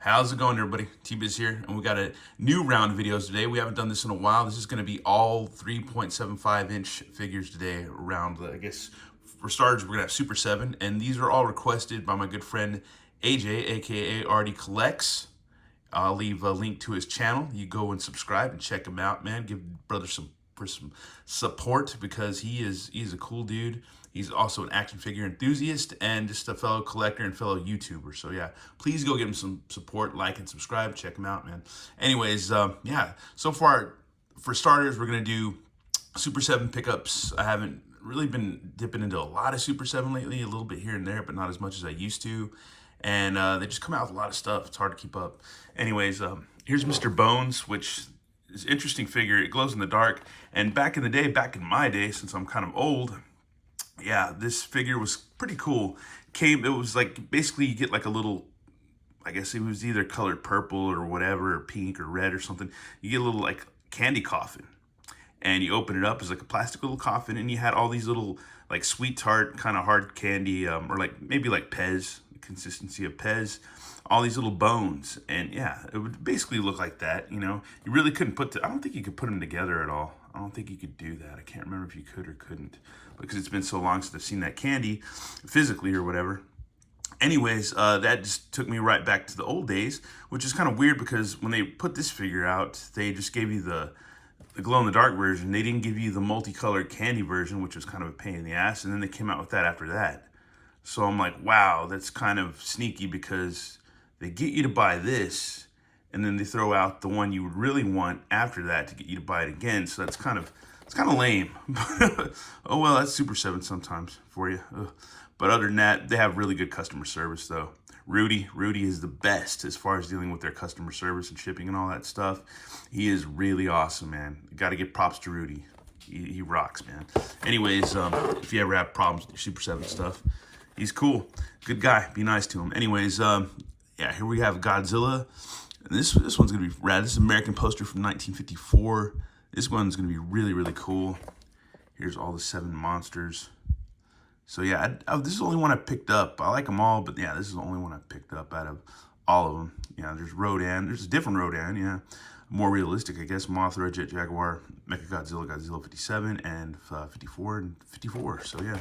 How's it going, everybody? T-Biz here, and we got a new round of videos today. We haven't done this in a while. This is going to be all 3.75-inch figures today around, I guess, for starters, we're going to have Super 7, and these are all requested by my good friend AJ, aka Artie Collects. I'll leave a link to his channel. You go and subscribe and check him out, man. Give brother some support because he's a cool dude. He's also an action figure enthusiast and just a fellow collector and fellow YouTuber. So yeah, please go give him some support, like and subscribe. Check him out, man. Anyways, yeah. So far, for starters, we're gonna do Super 7 pickups. I haven't really been dipping into a lot of Super 7 lately, a little bit here and there, but not as much as I used to. And they just come out with a lot of stuff. It's hard to keep up. Anyways, here's Mr. Bones, which is an interesting figure. It glows in the dark. And back in the day, back in my day, since I'm kind of old, yeah, this figure was pretty cool. It was like, basically you get like a little, I guess it was either colored purple or whatever, or pink or red or something. You get a little like candy coffin. And you open it up as like a plastic little coffin, and you had all these little like sweet tart kind of hard candy, or like maybe like Pez, the consistency of Pez, all these little bones. And yeah, it would basically look like that, you know. You really couldn't I don't think you could put them together at all. I don't think you could do that. I can't remember if you could or couldn't, because it's been so long since I've seen that candy physically or whatever. Anyways, that just took me right back to the old days, which is kind of weird because when they put this figure out, they just gave you the glow-in-the-dark version. They didn't give you the multicolored candy version, which was kind of a pain in the ass, and then they came out with that after that. So I'm like, wow, that's kind of sneaky, because they get you to buy this, and then they throw out the one you would really want after that to get you to buy it again. So that's kind of, it's kind of lame. Oh well, that's Super 7 sometimes for you. Ugh. But other than that, they have really good customer service though. Rudy is the best as far as dealing with their customer service and shipping and all that stuff. He is really awesome, man. Got to give props to Rudy. He rocks, man. Anyways, if you ever have problems with your Super 7 stuff, he's cool. Good guy. Be nice to him. Anyways, yeah, here we have Godzilla. And this one's going to be rad. This is an American poster from 1954. This one's going to be really, really cool. Here's all the 7 monsters. So yeah, this is the only one I picked up. I like them all, but yeah, this is the only one I picked up out of all of them. Yeah, there's Rodan. There's a different Rodan, yeah. More realistic, I guess. Mothra, Jet Jaguar, Mechagodzilla, Godzilla 57, and 54 and 54. So yeah.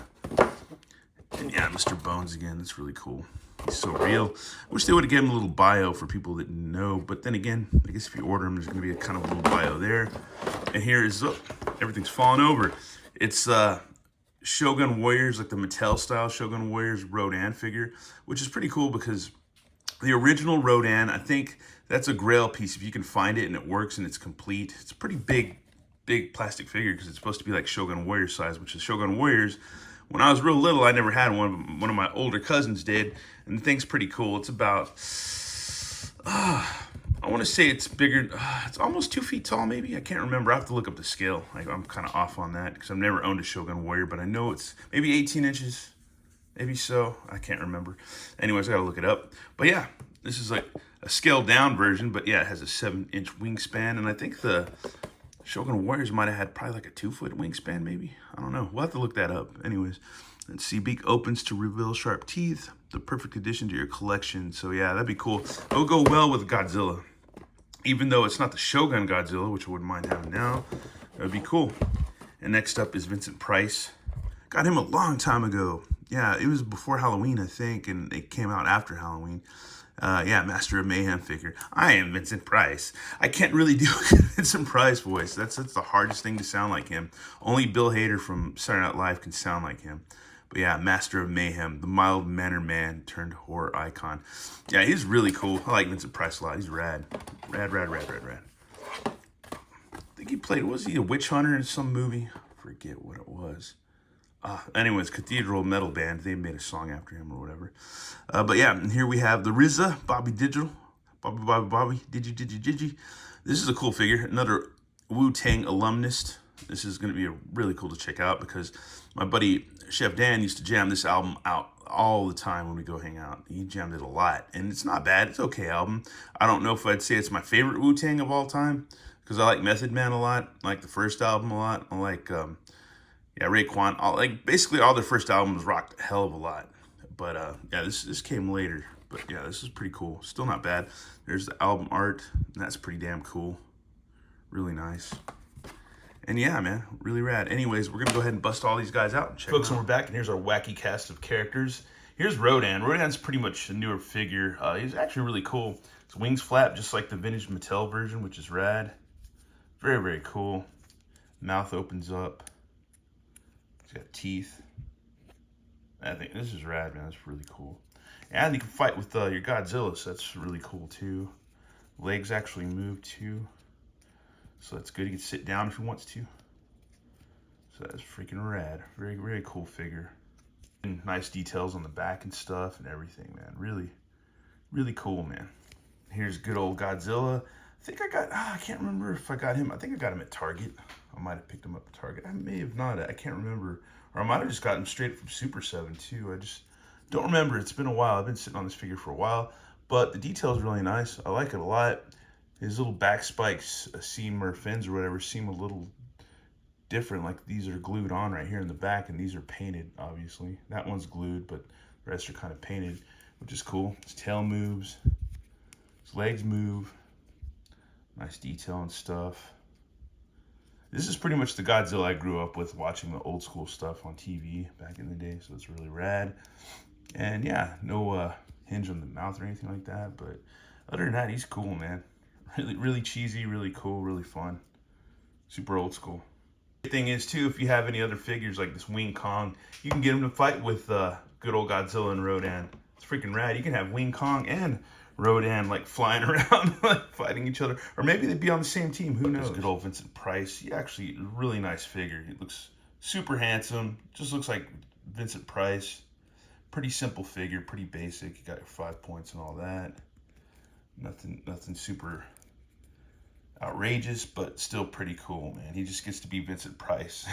And yeah, Mr. Bones again. That's really cool. He's so real. Wish they would have given him a little bio for people that know. But then again, I guess if you order them, there's going to be a kind of a little bio there. And here is, everything's falling over. It's Shogun Warriors, like the Mattel style Shogun Warriors Rodan figure, which is pretty cool because the original Rodan, I think that's a grail piece. If you can find it and it works and it's complete, it's a pretty big plastic figure because it's supposed to be like Shogun Warrior size, which is Shogun Warriors. When I was real little, I never had one, but one of my older cousins did, and the thing's pretty cool. It's about, I want to say it's bigger. It's almost 2 feet tall, maybe. I can't remember. I have to look up the scale. I'm kind of off on that because I've never owned a Shogun Warrior, but I know it's maybe 18 inches. Maybe so. I can't remember. Anyways, I got to look it up. But yeah, this is like a scaled down version, but yeah, it has a 7-inch wingspan. And I think the Shogun Warriors might have had probably like a 2-foot wingspan, maybe. I don't know. We'll have to look that up. Anyways, let's see. Beak opens to reveal sharp teeth. The perfect addition to your collection. So yeah, that'd be cool. It would go well with Godzilla. Even though it's not the Shogun Godzilla, which I wouldn't mind having now. That would be cool. And next up is Vincent Price. Got him a long time ago. Yeah, it was before Halloween, I think, and it came out after Halloween. Yeah, Master of Mayhem figure. I am Vincent Price. I can't really do a Vincent Price voice. That's the hardest thing to sound like him. Only Bill Hader from Saturday Night Live can sound like him. But yeah, Master of Mayhem, the mild-mannered man turned horror icon. Yeah, he's really cool. I like Vincent Price a lot. He's rad. Rad. I think he played, was he a witch hunter in some movie? I forget what it was. Anyways, Cathedral Metal Band. They made a song after him or whatever. But yeah, and here we have the RZA, Bobby Digital. Bobby, Digi. This is a cool figure. Another Wu-Tang alumnus. This is going to be really cool to check out because my buddy Chef Dan used to jam this album out all the time when we go hang out. He jammed it a lot, and it's not bad. It's an okay album. I don't know if I'd say it's my favorite Wu-Tang of all time because I like Method Man a lot. I like the first album a lot. I like, yeah, Raekwon. Basically all their first albums rocked a hell of a lot. But yeah, this came later. But yeah, this is pretty cool. Still not bad. There's the album art, and that's pretty damn cool. Really nice. And yeah, man, really rad. Anyways, we're gonna go ahead and bust all these guys out and check folks, and we're back, and here's our wacky cast of characters. Here's Rodan. Rodan's pretty much a newer figure. He's actually really cool. His wings flap just like the vintage Mattel version, which is rad. Very, very cool. Mouth opens up. He's got teeth. I think this is rad, man. That's really cool. And you can fight with your Godzilla, so that's really cool too. Legs actually move too, so that's good. He can sit down if he wants to. So that's freaking rad. Very, very cool figure. And nice details on the back and stuff and everything, man. Really, really cool, man. Here's good old Godzilla. I think I got, I can't remember if I got him. I think I got him at Target. I might have picked him up at Target. I may have not. I can't remember. Or I might have just gotten him straight from Super7 too. I just don't remember. It's been a while. I've been sitting on this figure for a while. But the detail is really nice. I like it a lot. His little back spikes seem, or fins or whatever, seem a little different. Like these are glued on right here in the back, and these are painted, obviously. That one's glued, but the rest are kind of painted, which is cool. His tail moves. His legs move. Nice detail and stuff. This is pretty much the Godzilla I grew up with, watching the old school stuff on TV back in the day, so it's really rad. And yeah, no hinge on the mouth or anything like that, but other than that, he's cool, man. Really, really cheesy, really cool, really fun. Super old school. The thing is, too, if you have any other figures like this Wing Kong, you can get him to fight with good old Godzilla and Rodan. It's freaking rad. You can have Wing Kong and Rodan like flying around, like fighting each other. Or maybe they'd be on the same team. Who knows? Good old Vincent Price. He actually, a really nice figure. He looks super handsome. Just looks like Vincent Price. Pretty simple figure, pretty basic. You got your 5 points and all that. Nothing super outrageous, but still pretty cool, man. He just gets to be Vincent Price.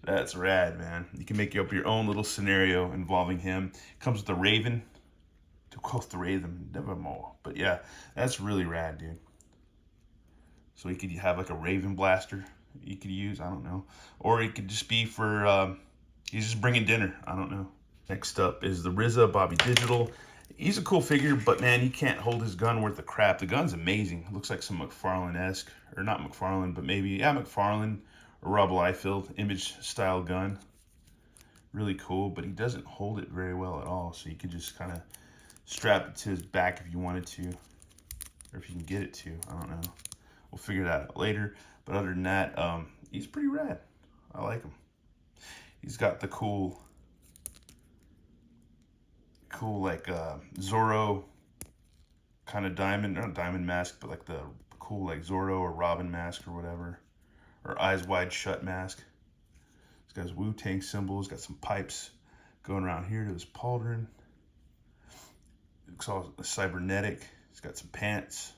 That's rad, man. You can make up your own little scenario involving him. Comes with a Raven. Too close to Raven, never more. But yeah, that's really rad, dude. So he could have like a Raven blaster you could use, I don't know. Or it could just be for, he's just bringing dinner, I don't know. Next up is the RZA Bobby Digital. He's a cool figure, but man, he can't hold his gun worth of crap. The gun's amazing. It looks like some McFarlane-esque, or not McFarlane, but maybe, yeah, McFarlane or Rob Liefeld image style gun. Really cool, but he doesn't hold it very well at all. So you could just kind of strap it to his back if you wanted to, or if you can get it to, I don't know. We'll figure that out later. But other than that, he's pretty rad. I like him. He's got the cool like Zorro kind of diamond, not diamond mask, but like the cool like Zorro or Robin mask or whatever, or Eyes Wide Shut mask. He's got his Wu-Tang symbol. He's got some pipes going around here to his pauldron. It looks all cybernetic. He's got some pants.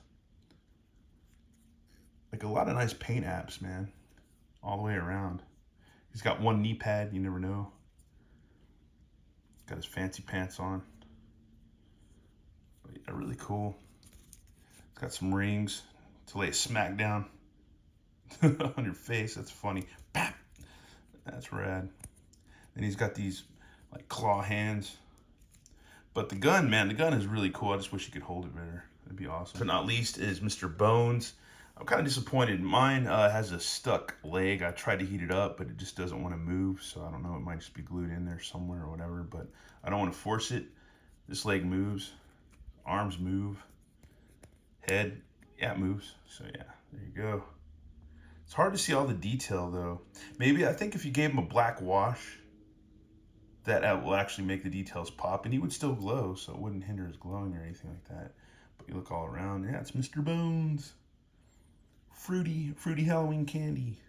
Like a lot of nice paint apps, man, all the way around. He's got one knee pad, you never know. Got his fancy pants on. But yeah, really cool. He's got some rings to lay a smack down on your face. That's funny. Bap! That's rad. And he's got these like claw hands. But the gun, man, the gun is really cool. I just wish you could hold it better. That'd be awesome. But not least is Mr. Bones. I'm kind of disappointed. Mine has a stuck leg. I tried to heat it up, but it just doesn't want to move. So I don't know. It might just be glued in there somewhere or whatever. But I don't want to force it. This leg moves. Arms move. Head, yeah, it moves. So yeah, there you go. It's hard to see all the detail though. Maybe, I think if you gave him a black wash, that will actually make the details pop, and he would still glow, so it wouldn't hinder his glowing or anything like that. But you look all around, yeah, it's Mr. Bones. Fruity Halloween candy.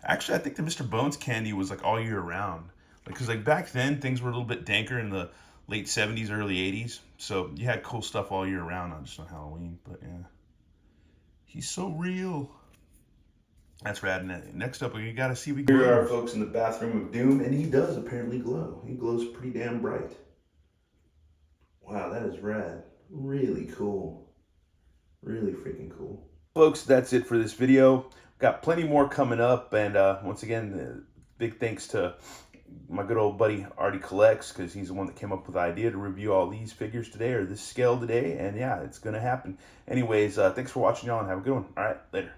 Actually, I think the Mr. Bones candy was like all year round. Because like back then, things were a little bit danker in the late 70s, early 80s. So you had cool stuff all year round, not just on Halloween. But yeah, he's so real. That's rad. Next up, we gotta see we glow. Here are folks in the bathroom of Doom, and he does apparently glow. He glows pretty damn bright. Wow, that is rad. Really cool. Really freaking cool. Folks, that's it for this video. Got plenty more coming up, and once again, big thanks to my good old buddy already collects, because he's the one that came up with the idea to review all these figures today, or this scale today. And yeah, it's gonna happen. Anyways, thanks for watching, y'all, and have a good one. All right, later.